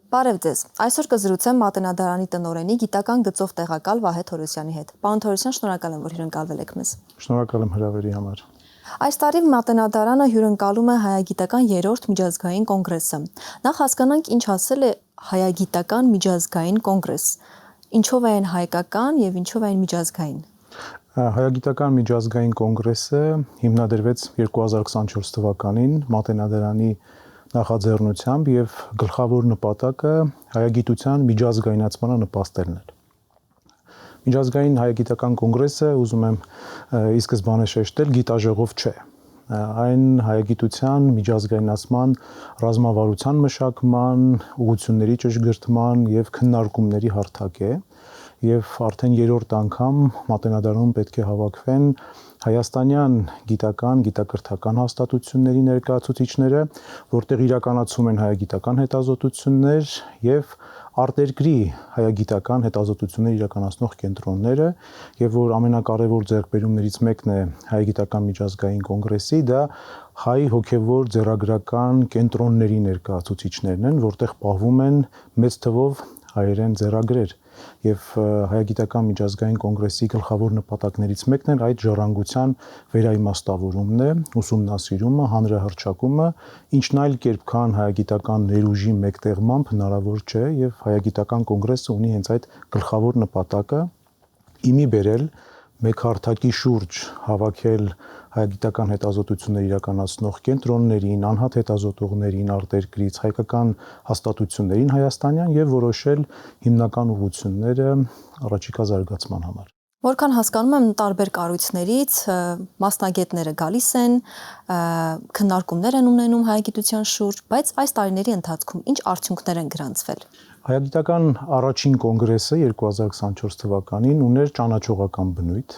Բարև ձեզ։ Այսօր կզրուցեմ Մատենադարանի տնօրենի գիտական գծով տեղակալ Վահե Թորոսյանի հետ։ Պարոն Թորոսյան, շնորհակալ եմ, որ հյուրընկալվել եք մեզ։ Շնորհակալ եմ հրավերի համար։ Այս տարի Մատենադարանը հյուրընկալում է հայագիտական 3-րդ միջազգային կոնգրեսը։ Նախ հասկանանք, ինչ ասել է հայագիտական միջազգային կոնգրես։ Ինչով է այն հայկական եւ ինչով է այն միջազգային։ Հայագիտական միջազգային կոնգրեսը հիմնադրվեց 2024 թվականին Մատենադարանի նախաձեռնությամբ եւ գլխավոր նպատակը հայագիտության միջազգայնացմանը նպաստելն էր։ Միջազգային հայագիտական կոնգրեսը, ուզում եմ ի սկզբանե շեշտել, գիտաժողով չէ։ Այն հայագիտության միջազգայնացման ռազմավարության մշակման, ուղղությունների ճշգրտման եւ քննարկումների հարթակ է եւ արդեն 3-րդ անգամ Մատենադարանում պետք է հավաքվեն հայաստանյան գիտական, գիտակրթական հաստատությունների ներկայացուցիչները, որտեղ իրականացում են հայագիտական հետազոտություններ եւ արտերկրի հայագիտական հետազոտություններ իրականացնող կենտրոնները, եւ որ ամենակարևոր ձեռքբերումներից մեկն է հայագիտական միջազգային կոնգրեսի, դա հայ հոգեվոր ձեռագրական կենտրոնների ներկայացուցիչներն են, որտեղ պահվում են մեծ թվով հայերեն ձեռագրեր եւ հայագիտական միջազգային կոնգրեսի գլխավոր նպատակներից մեկն է այդ ժառանգության վերաիմաստավորումն է, ուսումնասիրումը, հանրահռչակումը, ինչն այլ կերպ քան հայագիտական ներուժի մեկտեղմամբ հնարավոր չէ եւ հայագիտական կոնգրեսը ունի հենց այդ գլխավոր նպատակը իմի բերել մեկ հարթակի շուրջ հավաքել հայագիտական հետազոտություններ իրականացնող կենտրոններին, անհատ հետազոտողներին արտերկրից, հայկական հաստատություններին հայաստանյան եւ որոշել հիմնական ուղղությունները առաջիկա զարգացման համար։ Որքան հասկանում եմ, տարբեր կառույցներից մասնագետները գալիս են, քննարկումներ են ունենում հայագիտության շուրջ, բայց այս տարիների ընթացքում ինչ արդյունքներ են գրանցվել։ Հայագիտական առաջին կոնգրեսը 2024 թվականին ուներ ճանաչողական բնույթ,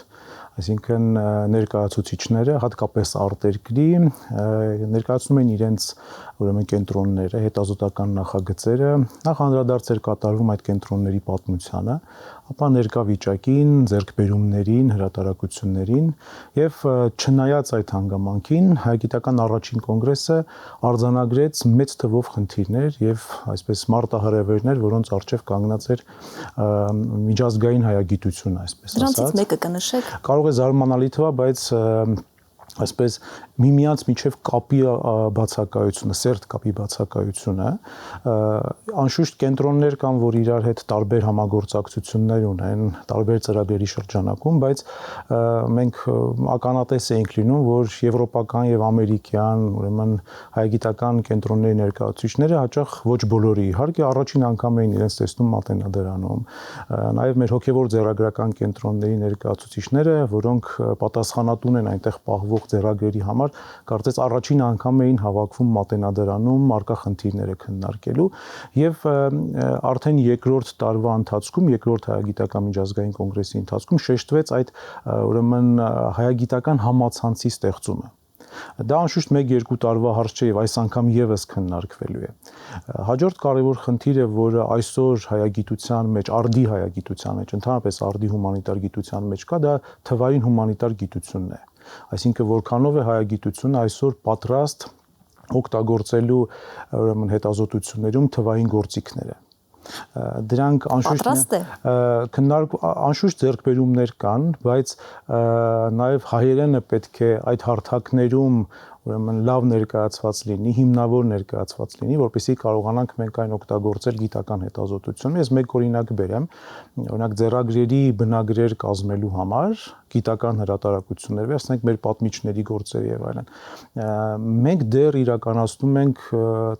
այսինքն ներկայացուցիչները հատկապես արտերկրի ներկայացնում են իրենց ուրեմն կենտրոնները, հետազոտական նախագծերը, նախ անդրադարձ էր կատարվում այդ կենտրոնների պատմությանը, ապա ներկա վիճակին, ձեռքբերումներին, հրատարակություններին եւ չնայած այդ հանգամանքին հայագիտական առաջին կոնգրեսը արձանագրեց մեծ թվով խնդիրներ եւ այսպես մարտահրավերներ, որոնց առջեւ կանգնած էր միջազգային հայագիտությունը, այսպես ասած։ Դրանցից մեկը կնշեք։ Կարող է զարմանալի թվա, բայց այսպես միմյանց միջև կապի բացակայությունը, սերտ կապի բացակայությունը, անշուշտ կենտրոններ կան, որ իրար հետ տարբեր համագործակցություններ ունեն, տարբեր ծրագրերի շրջանակում, բայց մենք ականատես էինք լինում, որ եվրոպական եւ ամերիկյան, ուրեմն հայագիտական կենտրոնների ներկայացուցիչները հաճախ ոչ բոլորի, իհարկե առաջին անգամ էին իրենց տեսնում Մատենադարանում, նաեւ մեր հոգեվոր ձեռագրական կենտրոնների ներկայացուցիչները, որոնք պատասխանատուն են այնտեղ պահվող ձեռագրերի համար, կարծես առաջին անգամ էին հավաքվում Մատենադարանում արկա խնդիրները քննարկելու եւ արդեն երկրորդ տարվա ընթացքում, երկրորդ հայագիտական միջազգային կոնգրեսի ընթացքում շեշտվեց այդ ուրեմն հայագիտական համացանցի ստեղծումը։ Դա անշուշտ 1-2 տարվա հարց չէ եւ այս անգամ եւս քննարկվելու է։ Հաջորդ կարևոր խնդիրը, որը այսօր հայագիտության մեջ, արդի հայագիտության մեջ, ընդհանրապես արդի հումանիտար գիտության մեջ կա, դա թվային հումանիտար գիտությունն է։ Այսինքն որքանով է հայագիտությունը այսօր պատրաստ օգտագործելու ուրեմն հետազոտություններում թվային գործիքները։ Դրանք անշուշտ ձեռքբերումներ կան, բայց նաև հայերենը պետք է այդ հարթակներում ուրեմն լավ ներկայացված լինի, հիմնավոր ներկայացված լինի, որպեսզի կարողանանք մենք այն օգտագործել գիտական հետազոտությունում։ Ես մեկ օրինակ բերեմ, օրինակ ձեռագրերի բնագրեր կազմելու համար, գիտական հրատարակություններ, ասենք մեր պատմիչների գործեր եւ այլն։ Մենք դեռ իրականացնում ենք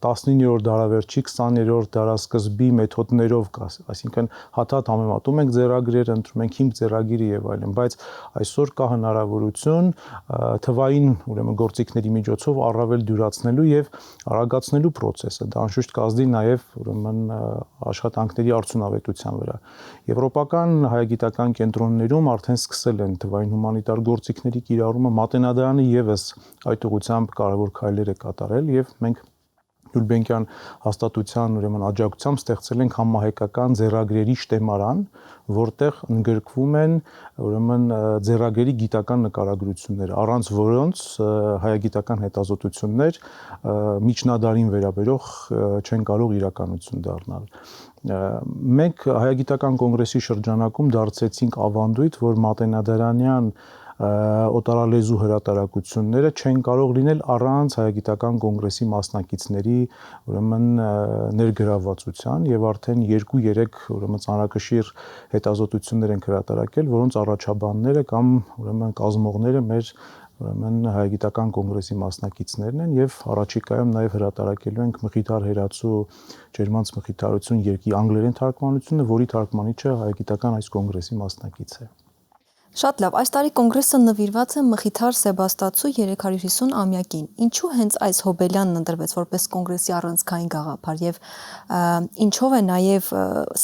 19-րդ դարավերջի 20-րդ դարասկզբի մեթոդներով, այսինքն հաթաթ համեմատում ենք ձեռագրերը, ընտրում ենք 5 ձեռագիրը եւ այլն, բայց այսօր կա հնարավորություն թվային ուրեմն գործիքների միջոցով առավել դյուրացնելու եւ արագացնելու process-ը։ Դա անշուշտ կազդի նաեւ ուրեմն աշխատանքների արդյունավետության վրա։ Եվրոպական հայագիտական կենտրոններում արդեն սկսել են թվային հումանիտար գործիքների կիրառումը, Մատենադարանը եւս այդ ուղղությամբ կարևոր քայլեր է կատարել եւ մենք Գյուլբենկյան հաստատության ուրեմն աջակցությամբ ստեղծել ենք համահայկական ձեռագրերի շտեմարան, որտեղ ընդգրկվում են ուրեմն ձեռագրերի գիտական նկարագրությունները, առանց որոնց հայագիտական հետազոտություններ միջնադարին վերաբերող չեն կարող իրականություն դառնալ։ Մենք հայագիտական կոնգրեսի շրջանակում դարձեցինք ավանդույթ, որ մատենադարանյան օտարալեզու հրատարակությունները չեն կարող լինել առանց հայագիտական կոնգրեսի մասնակիցների ուրեմն ներգրավվածության եւ արդեն 2-3 ուրեմն ծանրակշիռ հետազոտություններ են հրատարակել, որոնց առաջաբանները կամ ուրեմն կազմողները մեր ուրեմն հայագիտական կոնգրեսի մասնակիցներն են եւ առաջիկայում նաեւ հրատարակելու ենք Մխիթար Հերացու ջերմանց մխիթարություն երկի անգլերեն թարգմանությունը, որի թարգմանիչը հայագիտական այս կոնգրեսի մասնակից է։ Շատ լավ, այս տարի կոնգրեսը նվիրված է Մխիթար Սեբաստացու 350-ամյակին։ Ինչու հենց այս Հոբելյանն ընտրվեց որպես կոնգրեսի առանցքային գաղափար եւ ինչով է նաեւ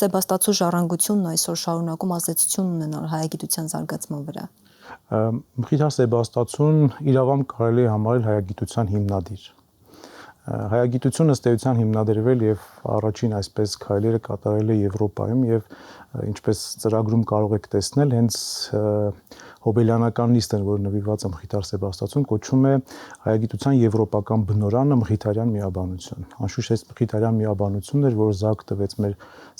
Սեբաստացու ժառանգությունն այսօր շարունակում ազդեցություն ունենալ հայագիտության զարգացման վրա։ Մխիթար Սեբաստացուն իրավամբ կարելի է համարել հայագիտության հիմնադիր։ Հայագիտությունը ըստ էության հիմնադրվել եւ առաջին այսպես քայլերը կատարել է Եվրոպայում եւ ինչպես ծրագրում կարող եք տեսնել, հենց հոբելյանական նիստը, որը նվիրված է Մխիթար Սեբաստացուն, կոչվում է հայագիտության եվրոպական բնօրանը Մխիթարյան միաբանություն։ Անշուշտ այս Մխիթարյան միաբանությունն էր, որ զարգ տվեց մեր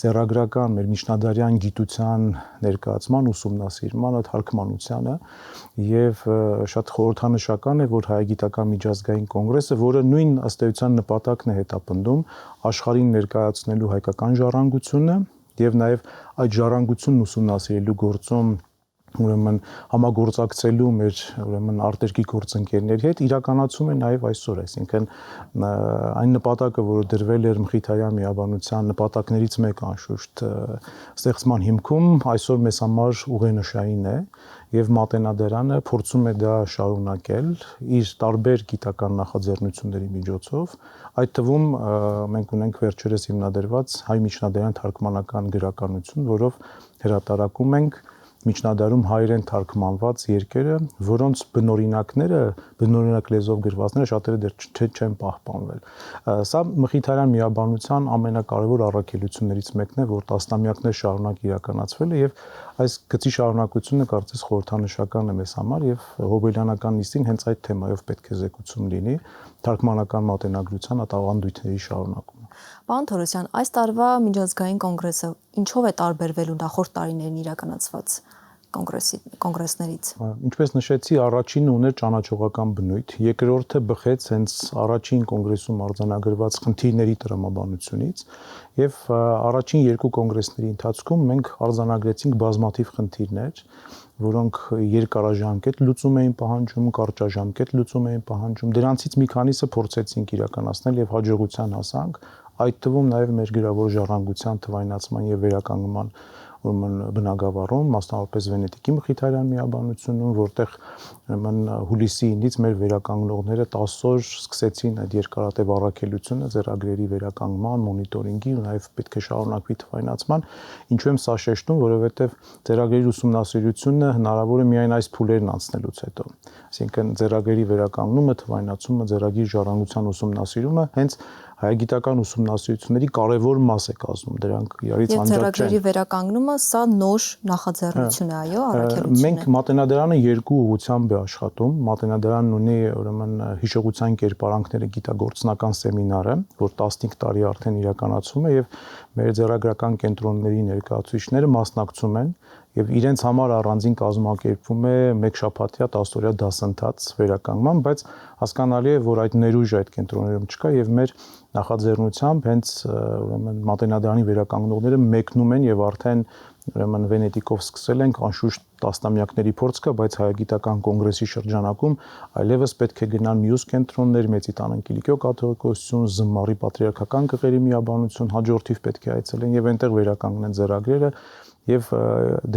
ձեռագրական, մեր միջնադարյան գիտության ներկայացման, ուսումնասիրմանը, թարգմանությանը եւ շատ խորհրդանշական է, որ հայագիտական միջազգային կոնգրեսը, որը նույն ըստ էության նպատակն է հետապնդում աշխարհին ներկայացնելու հայկական ժառանգությունը եւ նաեւ այդ ժառանգությունն ուսումնասիրելու գործում ուրեմն համագործակցելու մեր ուրեմն արտերկրի գործընկերների հետ իրականացում է նաև այսօր, այսինքն այն նպատակը, որը դրվել էր Մխիթարյան միաբանության նպատակներից մեկը անշուշտ ստեղծման հիմքում, այսօր մեզ համար ուղենշային է եւ Մատենադարանը փորձում է դա շարունակել իր տարբեր գիտական նախաձեռնությունների միջոցով, այդ թվում մենք ունենք վերջերս հիմնադրված հայ միջնադարյան թարգմանական գրականություն, որով հրատարակում ենք միջնադարում հայերեն թարգմանված երկերը, որոնց բնօրինակները, բնօրինակ լեզվով գրվածները շատերը դեռ չեն պահպանվել։ Սա Մխիթարյան միաբանության ամենակարևոր առաքելություններից մեկն է, որ տասնամյակներ շարունակ իրականացվել է եւ այս գծի շարունակությունը կարծես խորհրդանշական է մեզ համար եւ հոբելյանական նիստին հենց այդ թեմայով պետք է զեկուցում լինի թարգմանական մատենագրության ավանդույթների շարունակումը։ Պարոն Թորոսյան, այս տարվա միջազգային կոնգրեսը ինչով է տարբերվելու նախորդ տարիներին իրականացված կոնգրեսներից։ Ինչպես նշեցի, առաջինը ուներ ճանաչողական բնույթ, երկրորդը բխեց հենց առաջին կոնգրեսում արձանագրված խնդիրների տրամաբանությունից եւ առաջին երկու կոնգրեսների ընթացքում մենք արձանագրեցինք բազմաթիվ խնդիրներ, որոնք երկարաժամկետ լուծում էին պահանջում, կարճաժամկետ լուծում էին պահանջում։ Դրանցից մի քանիսը փորձեցինք իրականացնել եւ հաջողության հասանք, այդ թվում նաեւ մեր գրավոր ժառանգության թվայնացման եւ վերականգնման բնագավառում, մասնավորապես Վենետիկի Մխիթարյան միաբանությունում, որտեղ ուրեմն հուլիսի 9-ից մեր վերականգնողները 10 օր սկսեցին այդ երկարատև առաքելությունը ձեռագրերի վերականգնման, մոնիտորինգի ու նաև պետք է շարունակվի թվայնացման, ինչու եմ սա շեշտում, որովհետև ձեռագրերի ուսումնասիրությունը հնարավոր է միայն այս փուլերն անցնելուց հետո։ Այսինքն ձեռագրերի վերականգնումը, թվայնացումը, ձեռագրի ժառանգության ուսումնասիրումը հենց հայագիտական ուսումնասիրությունների կարևոր մաս է կազմում, դրանք իրարից անջատ չեն։ Եվ ձեռագրերի վերականգնումը սա նոր նախաձեռնություն է, այո, առաքելություն է։ Մենք Մատենադարանը երկու ուղղությամբ է աշխատում։ Մատենադարանն ունի ուրեմն հիշողության կերպարանքները գիտագործնական սեմինարը, որ 15 տարի արդեն իրականացում է եւ մեր ձեռագրական կենտրոնների ներկայացուցիչները մասնակցում են եւ իրենց համար առանձին կազմակերպվում է մեկ շաբաթյա 10-օրյա դասընթաց վերականգնման, բայց հասկանալի է, որ այդ ներուժը այդ կենտրոններում չկա եւ մեր նախաձեռնությամբ հենց ուրեմն Մատենադարանի վերականգնողները մեկնում են եւ արդեն ուրեմն Վենետիկով սկսել ենք, անշուշտ տասնամյակների փորձ կա, բայց հայագիտական կոնգրեսի շրջանակում այլևս պետք է գնան մյուս կենտրոններ, Մեծիտան Կիլիկիո կաթողիկոսություն, Զմարի պատրիարքական կղերի միաբանություն, հաջորդիվ պետք է այցելեն եւ այնտեղ վերականգնեն ձեռագրերը եւ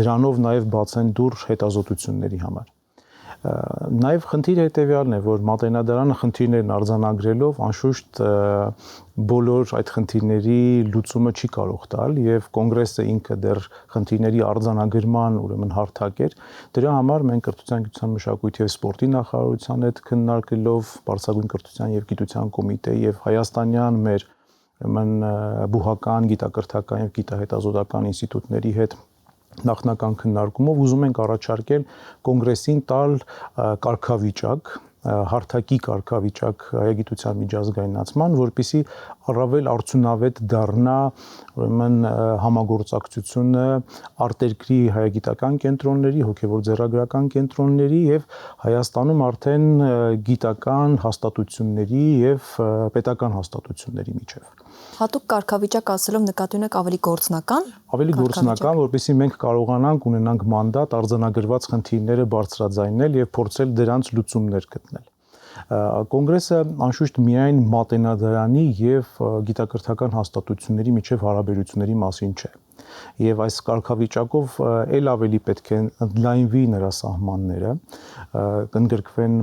դրանով նաեւ բացեն դուռ հետազոտությունների համար։ Նաև խնդիրը հետևյալն է, որ Մատենադարանը խնդիրներն արձանագրելով անշուշտ բոլոր այդ խնդիրների լուծումը չի կարող տալ եւ կոնգրեսը ինքը դեռ խնդիրների արձանագրման ուրեմն հարթակ էր։ Դրա համար մենք կրթության, գիտության, մշակույթի եւ սպորտի նախարարության հետ քննարկելով Բարձրագույն կրթության եւ գիտության կոմիտեի եւ հայաստանյան մեր ուրեմն բուհական, գիտակրթական եւ գիտահետազոտական ինստիտուտների հետ նախնական քննարկումով ուզում ենք առաջարկել կոնգրեսին տալ կարգավիճակ, հարթակի կարգավիճակ հայագիտության միջազգայնացման, որպեսզի առավել արդյունավետ դառնա ուրեմն համագործակցությունը արտերկրի հայագիտական կենտրոնների, հոգևոր ձեռագրական կենտրոնների եւ Հայաստանում արդեն գիտական հաստատությունների եւ պետական հաստատությունների միջեւ։ Հատուկ կարգավիճակ ասելով նկատի ունեք ավելի գործնական։ Ավելի գործնական, որպեսզի մենք կարողանանք ունենանք մանդատ արձանագրված խնդիրները բարձրաձայնել եւ փորձել դրանց լուծումներ գտնել։ Կոնգրեսը անշուշտ միայն Մատենադարանի եւ գիտակրթական հաստատությունների միջև հարաբերությունների մասին չէ։ Եվ այս կարգավիճակով ել ավելի պետք է ընդլայնվի նրա սահմանները, կընդգրկվեն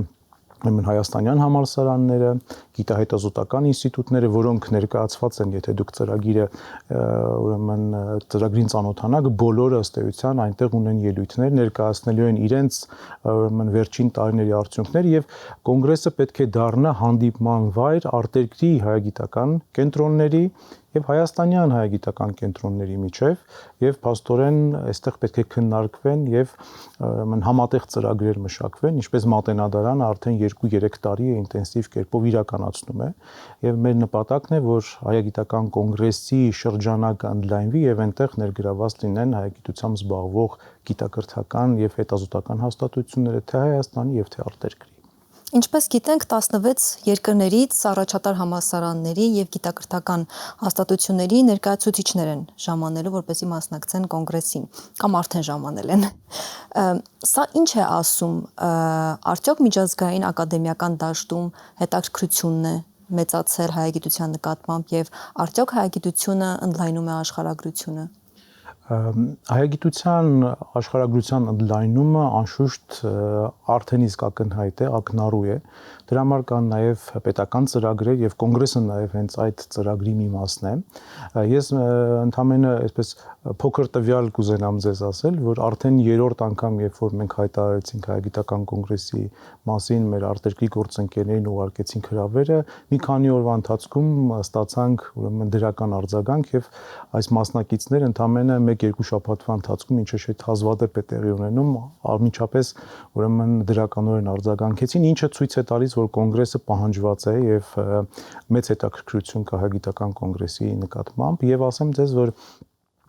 հայաստանյան համալսարանները, գիտահետազոտական ինստիտուտները, որոնք ներկայացված են, եթե դուք ծրագիրը ուրեմն ծրագրին ծանոթանաք, բոլորը ըստ էության այնտեղ ունեն ելույթներ, ներկայացնելու են իրենց ուրեմն վերջին տարիների արդյունքները եւ կոնգրեսը պետք է դառնա հանդիպման վայր արտերկրի հայագիտական կենտրոնների եւ հայաստանյան հայագիտական կենտրոնների միջև եւ փաստորեն այստեղ պետք է քննարկվեն եւ համատեղ ծրագրեր մշակվեն, ինչպես Մատենադարանը արդեն 2-3 տարի է ինտենսիվ կերպով իրականացնում է եւ մեր նպատակն է, որ հայագիտական կոնգրեսի շրջանակը ընդլայնվի եւ այնտեղ ներգրաված լինեն հայագիտությամբ զբաղվող գիտակրթական եւ հետազոտական հաստատությունները թե Հայաստանի եւ թե արտերկրի։ Ինչպես գիտենք, 16 երկրներից առաջատար համալսարանների եւ գիտակրթական հաստատությունների ներկայացուցիչներ են ժամանելու, որպեսզի մասնակցեն կոնգրեսին, կամ արդեն ժամանել են։ Սա ինչ է ասում, արդյոք միջազգային ակադեմիական դաշտում հետաքրքրությունն է մեծացել հայագիտության նկատմամբ եւ արդյոք հայագիտությունը ընդլայնում է աշխարհագրությունը։ Հայագիտության աշխարհագրության ընդլայնումը անշուշտ արդեն իսկ ակնհայտ է, ակնառու է։ Դրա համար կան նաև պետական ծրագրեր եւ կոնգրեսը նաև հենց այդ ծրագրի մի մասն է։ Ես ընդհանրապես այսպես փոքր տվյալ կուզենամ ձեզ ասել, որ արդեն երրորդ անգամ, երբ որ մենք հայտարարեցինք հայագիտական կոնգրեսի մասին, մեր արտերկրի գործընկերներին ուղարկեցինք հրավերը, մի քանի օրվա ընթացքում ստացանք ուրեմն դրական արձագանք եւ այս մասնակիցները ընդհանրապես 1-2 շաբաթվա ընթացքում ինչը շատ հազվադեպ է տեղի ունենում, անմիջապես ուրեմն դրականորեն արձագանքեցին, ինչը ցույց է տալիս, որ կոնգրեսը պահանջված է եւ մեծ հետաքրքրություն կա հայագիտական կոնգրեսի նկատմամբ եւ ասեմ ձեզ, որ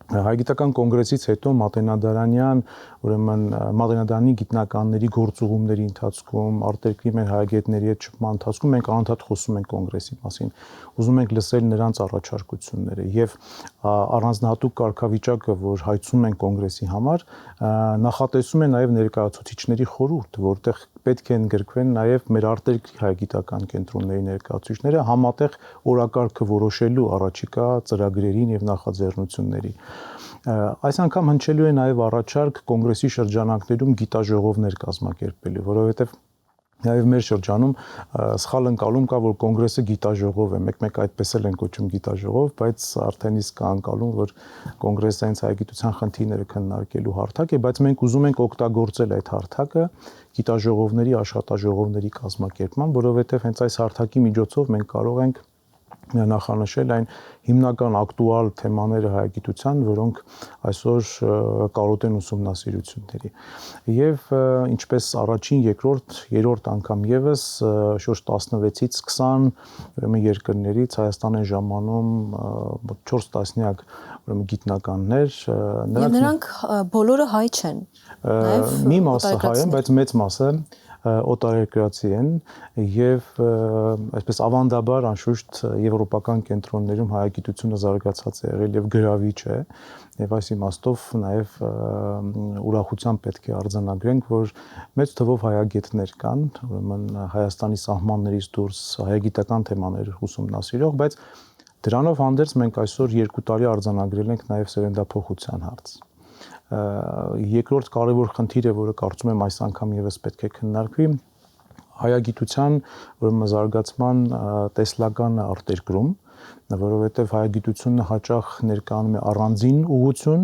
Հայագիտական կոնգրեսից հետո Մատենադարանյան, ուրեմն Մատենադարանի գիտնականների գործուղումների ընթացքում, արտերկրի մեր հայագետների հետ շփման ընթացքում մենք անընդհատ խոսում ենք կոնգրեսի մասին, ուզում ենք լսել նրանց առաջարկությունները եւ առանձնահատուկ կարգավիճակը, որ հայցում են կոնգրեսի համար, նախատեսում է նաեւ ներկայացուցիչների խորհուրդ, որտեղ պետք է ընդգրկվեն նաեւ մեր արտերկրի հայագիտական կենտրոնների ներկայացուցիչները համատեղ օրակարգը որոշելու առաջիկա ծրագրերին եւ նախաձեռնությունների։ Այս անգամ հնչելու է նաև առաջարկ կոնգրեսի շրջանակներում գիտաժողովներ կազմակերպելու, որովհետև նաև մեր շրջանում սխալ ընկալում կա, որ կոնգրեսը գիտաժողով է, մեկ-մեկ այդպես էլ են կոչում գիտաժողով, բայց արդեն իսկ կա ընկալում, որ կոնգրեսը հենց հայագիտության խնդիրները քննարկելու հարթակ է, բայց մենք ուզում ենք օգտագործել այդ հարթակը գիտաժողովների, աշխատաժողովների կազմակերպման, որովհետև հենց այս հարթակի միջոցով մենք կարող ենք նախանշել այն հիմնական ակտուալ թեմաները հայագիտության, որոնք այսօր կարոտ են ուսումնասիրությունների։ Եվ ինչպես առաջին, երկրորդ, երրորդ անգամ եւս շուրջ 16-ից 20 ուրեմն երկրներից Հայաստան են ժամանում 4 տասնյակ ուրեմն գիտնականներ, նրանք բոլորը հայ չեն։ Մի մասը հայ են, բայց մեծ մասը օտարերկրացի են եւ այսպես ավանդաբար անշուշտ եվրոպական կենտրոններում հայագիտությունը զարգացած է եղել եւ գրավիչ է եւ այս իմաստով նաեւ ուրախությամբ պետք է արձանագրենք, որ մեծ թվով հայագետներ կան, ուրեմն Հայաստանի սահմաններից դուրս հայագիտական թեմաներ ուսումնասիրող, բայց դրանով հանդերձ մենք այսօր 2 տարի արձանագրել ենք նաեւ սերնդափոխության հարց։ Երկրորդ կարևոր խնդիրը, որը կարծում եմ այս անգամ եւս պետք է քննարկվի, հայագիտության ուրեմն զարգացման տեսլական արտերկրում, որովհետև հայագիտությունը հաճախ ներկայանում է առանձին ուղղություն,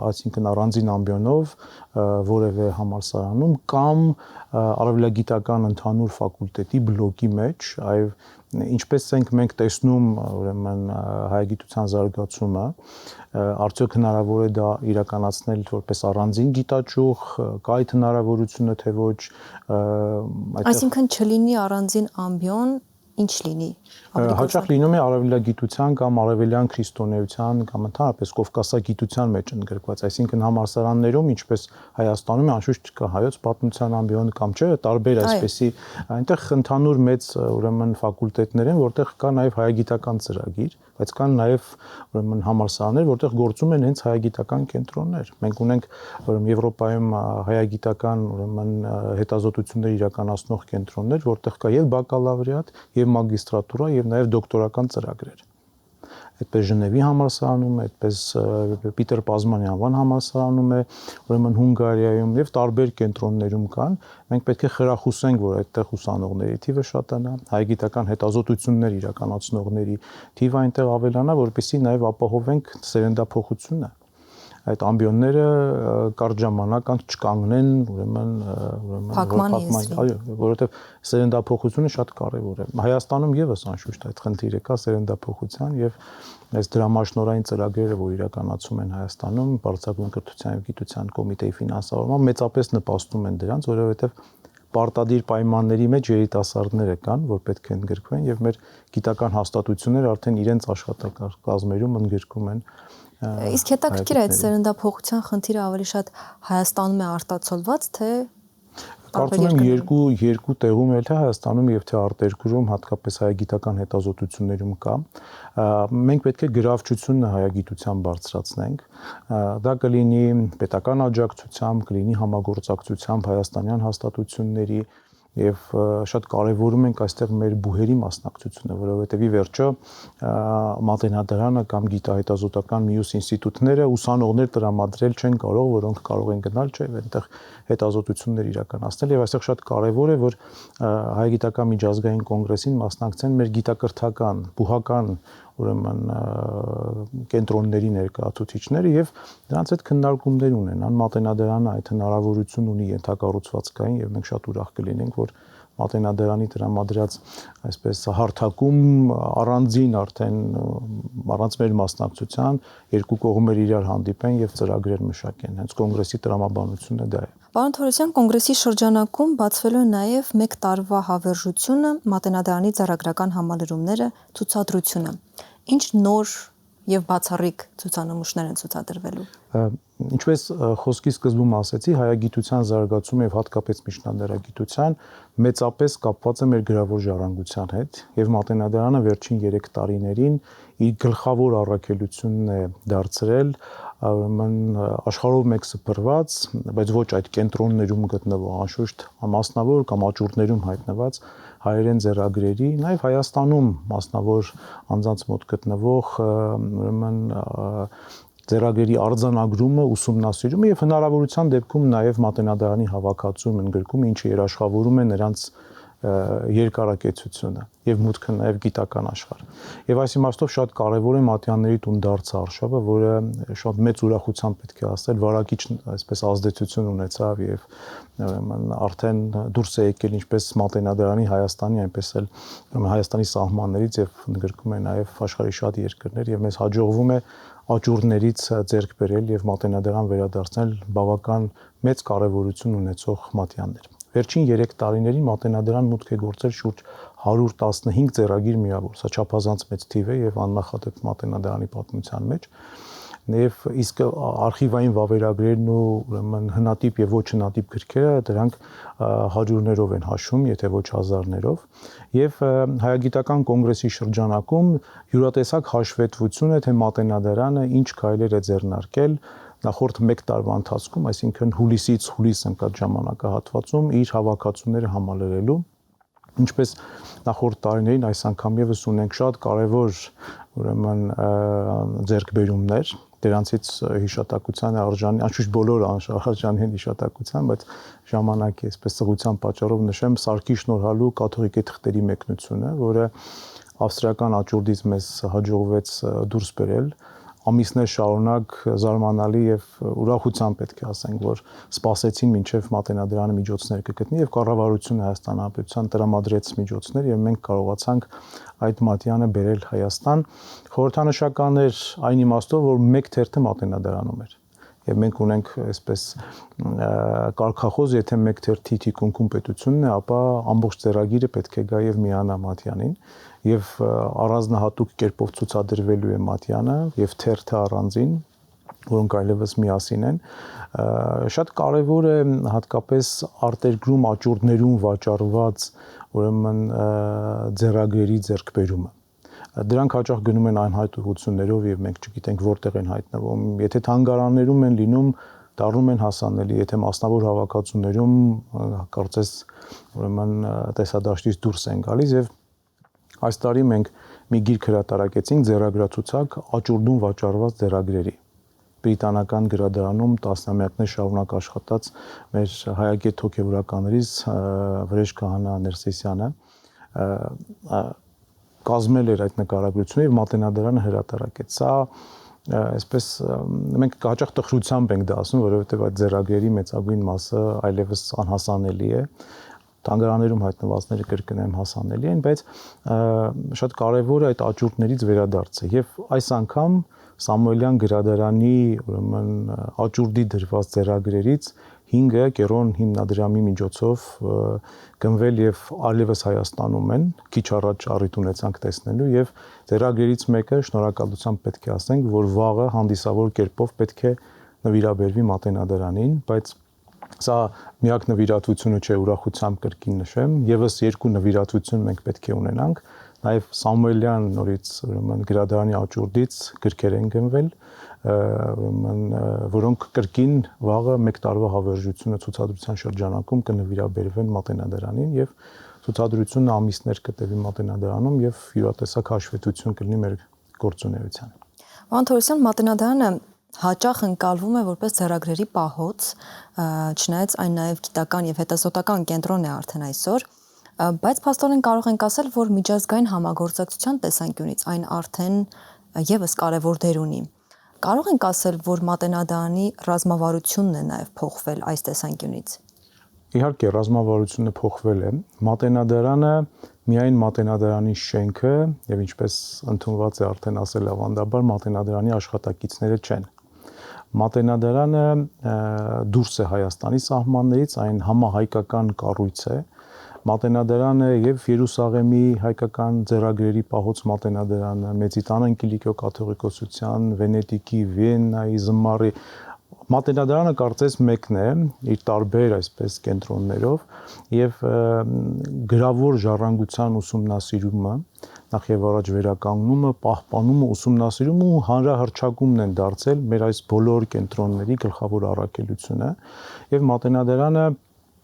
այսինքն առանձին ամբիոնով որևէ համալսարանում կամ արևելագիտական ընդհանուր ֆակուլտետի բլոկի մեջ, այլ ինչպես ենք մենք տեսնում ուրեմն հայագիտության զարգացումը, արդյոք հնարավոր է դա իրականացնել որպես առանձին գիտաճյուղ, կա այդ հնարավորությունը թե ոչ, այսինքն չլինի առանձին ամբիոն, ինչ լինի։ Հաճախ լինում է արևելագիտության կամ արևելյան քրիստոնեության կամ ընդհանրապես կովկասագիտության մեջ ընդգրկված, այսինքն համալսարաններում, ինչպես Հայաստանում, անշուշտ կա հայոց պատմության ամբիոն կամ չէ, տարբեր այսպեսի, այնտեղ ընդհանուր մեծ ուրեմն ֆակուլտետներ են, որտեղ կա նաև հայագիտական ծրագիր, բայց կան նաև ուրեմն համալսարաններ, որտեղ գործում են հենց հայագիտական կենտրոններ։ Մենք ունենք ուրեմն Եվրոպայում հայագիտական ուրեմն հետազոտություններ իրականացնող կենտրոններ, որտեղ կա եւ բակալավրիատ, եւ մագիստրատուրա, եւ նաև դոկտորական ծրագրեր։ Այդպես Ժնևի համալսարանում է, այդպես Պիտեր Պազմանի անվան համալսարանում է, ուրեմն Հունգարիայում եւ տարբեր կենտրոններում կան։ Մենք պետք է խրախուսենք, որ այդտեղ ուսանողների թիվը շատանա, հայագիտական հետազոտություններ իրականացնողների թիվը այնտեղ ավելանա, որպեսզի նաև ապահովենք սերնդափոխությունը։ Այդ ամբիոնները կարճ ժամանակ չկանգնեն, ուրեմն որովհետև սերնդափոխությունը շատ կարևոր է։ Հայաստանում եւս անշուշտ այդ խնդիրը կա սերնդափոխության եւ այս դրամաշնորհային ծրագրերը, որ իրականացում են Հայաստանում, Բարձրագույն կրթության եւ գիտության կոմիտեի ֆինանսավորմամբ մեծապես նպաստում են դրանց, որովհետև պարտադիր պայմանների մեջ երիտասարդները կան, որ պետք է ընդգրկվեն եւ մեր գիտական հաստատությունները արդեն իրենց աշխատակազմերում ընդգրկում են։ Իսկ հետաքրքիր է այդ սերնդափոխության խնդիրը ավելի շատ Հայաստանում է արտացոլված, թե կարծում եմ երկու տեղում էլ թե Հայաստանում եւ թե արտերկրում, հատկապես հայագիտական հետազոտություններում կա։ Մենք պետք է գրավչությունը հայագիտության բարձրացնենք։ Դա կլինի պետական աջակցությամբ, կլինի համագործակցությամբ հայաստանյան հաստատությունների եւ շատ կարեւորում ենք այստեղ մեր բուհերի մասնակցությունը, որովհետեւ ի վերջո մատենադարանը կամ գիտահետազոտական մյուս ինստիտուտները ուսանողներ տրամադրել չեն կարող, որոնք կարող են գնալ, չէ, այնտեղ հետազոտություններ իրականացնել եւ այստեղ շատ կարեւոր է, որ հայագիտական միջազգային կոնգրեսին մասնակցեն մեր գիտակրթական, բուհական ուրեմն կենտրոնների ներկայացուցիչները եւ դրանց հետ քննարկումներ ունենան։ Մատենադարանը այդ հնարավորություն ունի ենթակառուցվածքային եւ մենք շատ ուրախ կլինենք, որ Մատենադարանի տրամադրած այսպես հարթակում առանձին արդեն առանց մեր մասնակցության երկու կողմեր իրար հանդիպեն եւ ծրագրեր մշակեն։ Հենց կոնգրեսի տրամաբանությունը դա է։ Պարոն Թորոսյան, կոնգրեսի շրջանակում բացվելու է նաև 1 տարվա հավերժությունը Մատենադարանի ծրագրական համալրումները ցուցադրությունը։ Ինչ նոր եւ բացառիկ ցուցանմուշներ են ցուցադրվելու։ Ինչպես խոսքի սկզբում ասեցի, հայագիտության զարգացումը եւ հատկապես միջնադարագիտության մեծապես կապված է մեր գրավոր ժառանգության հետ եւ Մատենադարանը վերջին 3 տարիներին իր գլխավոր առաքելությունն է դարձրել ուրեմն աշխարհով մեկ սփռված, բայց ոչ այդ կենտրոններում գտնվող անշուշտ մասնավոր կամ աճուրդներում հայտնված հայերեն ձեռագրերի, նաև Հայաստանում մասնավոր անձանց մոտ գտնվող ուրեմն ձեռագրերի արձանագրումը, ուսումնասիրումը եւ հնարավորության դեպքում նաև Մատենադարանի հավաքածում ընդգրկումը, ինչը երաշխավորում է նրանց երկարակեցությունը եւ մուտքը նաեւ գիտական աշխարհ։ Եվ այս իմաստով շատ կարեւոր է Մատյանների տուն դարձը արշավը, որը շատ մեծ ուրախությամբ պետք է ասել, վարակիչ այսպես ազդեցություն ունեցավ եւ արդեն դուրս է եկել ինչպես Մատենադարանի Հայաստանի, այնպես էլ Հայաստանի սահմաններից եւ ընդգրկում է նաեւ աշխարհի շատ երկրներ եւ մեզ հաջողվում է աճուրդներից ձեռք բերել եւ Մատենադարան վերադարձնել բավական մեծ կարեւորություն ունեցող մատյաններ։ Վերջին 3 տարիներին Մատենադարան մուտք է գործել շուրջ 115 ձեռագիր միավոր, սա չափազանց մեծ թիվ է եւ աննախադեպ Մատենադարանի պատմության մեջ։ Եվ իսկ արխիվային վավերագրերն ու ուրեմն հնատիպ եւ ոչ հնատիպ գրքերը դրանք հարյուրներով են հաշվում, եթե ոչ հազարներով, եւ հայագիտական կոնգրեսի շրջանակում յուրատեսակ հաշվետվություն է, թե Մատենադարանը ինչ քայլեր է ձեռնարկել նախորդ 1 տարվա ընթացքում, այսինքն հուլիսից հուլիս ընկած ժամանակահատվածում իր հավաքածուները համալրելու, ինչպես նախորդ տարիներին այս անգամ եւս ունենք շատ կարեւոր ուրեմն ձեռքբերումներ, դրանցից հիշատակության արժանի, անշուշտ բոլորը արժանի են հիշատակության, բայց ժամանակի այսպես սղության պատճառով նշեմ Սարգիս շնորհալու կաթողիկե թղթերի մեկնությունը, որը ավստրիական աճուրդից մեզ հաջողվեց դուրս բերել, ամիսներ շարունակ զարմանալի եւ ուրախությամբ պետք է ասենք, որ սպասեցին մինչեւ Մատենադարանը միջոցներ կգտնի եւ կառավարությունը Հայաստան Հանրապետության տրամադրեց միջոցներ եւ մենք կարողացանք այդ մատյանը բերել Հայաստան։ Խորհրդանշական էր այն իմաստով, որ մեկ թերթը Մատենադարանում էր։ Եվ մենք ունենք այսպես կարգախոս, եթե մեկ թերթի թիկունքում պետությունն է, ապա ամբողջ ծրագիրը պետք է գա եւ միանա մատյանին եւ առանձնահատուկ կերպով ցուցադրվելու է մատյանը եւ թերթը առանձին, որոնք այլևս միասին են։ Շատ կարեւոր է հատկապես արտերկրում աճուրդներում վաճառված ուրեմն ձեռագրերի ձեռքբերումը։ Դրանք հաճախ գնում են անհայտ ուղղություններով եւ մենք չգիտենք որտեղ են հայտնվում։ Եթե թանգարաններում են լինում, դառնում են հասանելի, եթե մասնավոր հավաքածուներում կարծես ուրեմն տեսադաշտից դուրս են գալիս եւ այս տարի մենք մի գիրք հրատարակեցինք ձեռագրացուցակ աճուրդում վաճառված ձեռագրերի։ Բրիտանական գրադարանում տասնամյակներ շարունակ աշխատած մեր հայագետ հոգևորականներից Վրեժ Քահանա Ներսեսյանը կազմել էր այդ նկարագրությունը եւ Մատենադարանը հրատարակեց։ Սա այսպես մենք հաճախ տխրությամբ ենք դա ասում, որովհետեւ այդ ձեռագրերի մեծագույն մասը այլևս անհասանելի է։ Թանգարաններում հայտնվածները կրկնեմ հասանելի են, բայց շատ կարեւոր է այդ աճուրդներից վերադարձը եւ այս անգամ Սամուելյան գրադարանի ուրեմն աճուրդի դրված ձեռագրերից 5-ը Կերոն հիմնադրամի միջոցով գնվել եւ այլևս Հայաստանում են, քիչ առաջ առիթ ունեցանք տեսնելու եւ ձեռագրերից մեկը շնորհակալությամբ պետք է ասենք, որ վաղը հանդիսավոր կերպով պետք է նվիրաբերվի Մատենադարանին, բայց սա միակ նվիրատվությունը չէ, ուրախությամբ կրկին նշեմ, եւս 2 նվիրատվություն մենք պետք է ունենանք, նաեւ Սամուելյան նորից ուրեմն գրադարանի աճուրդից գրքեր են գնվել, ուրեմն որոնք կրկին վաղը 1 տարվա հավերժությունը ցուցադրության շրջանակում կնվիրաբերվեն Մատենադարանին եւ ցուցադրությունը ամիսներ կտևի Մատենադարանում եւ յուրատեսակ հաշվետվություն կլինի մեր գործունեությանը։ Պարոն Թորոսյան, Մատենադարանը հաճախ ընկալվում է որպես ձեռագրերի պահոց, չնայած այն նաև գիտական եւ հետազոտական կենտրոն է արդեն այսօր, բայց փաստորեն կարող ենք ասել, որ միջազգային համագործակցության տեսանկյունից այն արդեն եւս կարևոր դեր ունի։ Կարող ենք ասել, որ Մատենադարանի ռազմավարությունն է նաև փոխվել այս տեսանկյունից։ Իհարկե, ռազմավարությունը փոխվել է։ Մատենադարանը միայն Մատենադարանի շենքը եւ ինչպես ընդունված է արդեն ասել ավանդաբար Մատենադարանի աշխատակիցները չեն։ Մատենադարանը դուրս է Հայաստանի սահմաններից, այն համահայկական կառույց է։ Մատենադարանը եւ Երուսաղեմի հայկական ձեռագրերի պահոց Մատենադարանը, Մեծիտանան Կիլիկիո կաթողիկոսության, Վենետիկի, Վիեննայի, Զմարի Մատենադարանը կարծես մեկն է իր տարբեր այսպես կենտրոններով եւ գրավոր ժառանգության ուսումնասիրումը նախ եւ առաջ վերականգնումը, պահպանումը, ուսումնասիրումը ու հանրահռչակումն են դարձել մեր այս բոլոր կենտրոնների գլխավոր առաքելությունը եւ Մատենադարանը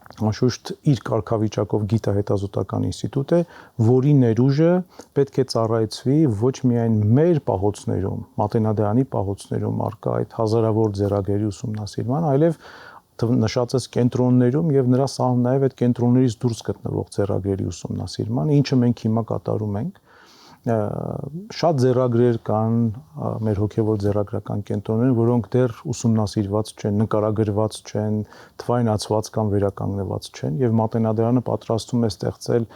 անշուշտ իր կարգավիճակով գիտահետազոտական ինստիտուտ է, որի ներուժը պետք է ծառայեցվի ոչ միայն մեր պահոցներում, Մատենադարանի պահոցներում արկա այդ հազարավոր ձեռագրերի ուսումնասիրման, այլև նշածս կենտրոններում եւ նրա սահում նաեւ այդ կենտրոններից դուրս գտնվող ձեռագրերի ուսումնասիրման, ինչը մենք հիմա կատարում ենք։ Շատ ձեռագրեր կան մեր հոգևոր ձեռագրական կենտրոններում, որոնք դեռ ուսումնասիրված չեն, նկարագրված չեն, թվայնացված կամ վերականգնված չեն եւ Մատենադարանը պատրաստում է ստեղծել,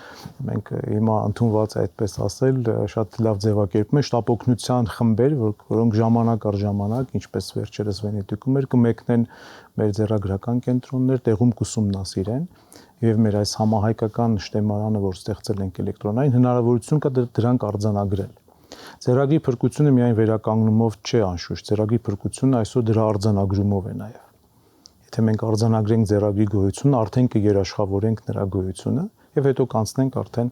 մենք հիմա ընդունված է այդպես ասել, շատ լավ ձևակերպում է շտապօգնության խմբեր, որոնք ժամանակ առ ժամանակ, ինչպես վերջերս Վենետիկում էր, կմեկնեն մեր ձեռագրական կենտրոններ, տեղում կուսումնասիրեն եւ մեր այս համահայկական շտեմարանը, որ ստեղծել ենք էլեկտրոնային, հնարավորություն կա դրանք արձանագրել։ Ձեռագրի փրկությունը միայն վերականգնումով չէ անշուշտ, ձեռագրի փրկությունը այսօր դրա արձանագրումով է նաեւ։ Եթե մենք արձանագրենք ձեռագրի գոյությունը, արդեն կերաշխավորենք նրա գոյությունը եւ հետո կանցնենք արդեն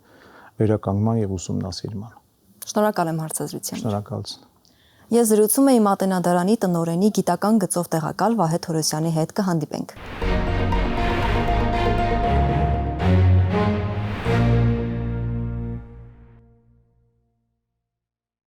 վերականգնման եւ ուսումնասիրման։ Շնորհակալ եմ հարցազրույցին։ Շնորհակալություն։ Ես զրուցում էի Մատենադարանի տնօրենի գիտական գծով տեղակալ Վահե Թորոսյանի հետ, կհանդիպենք։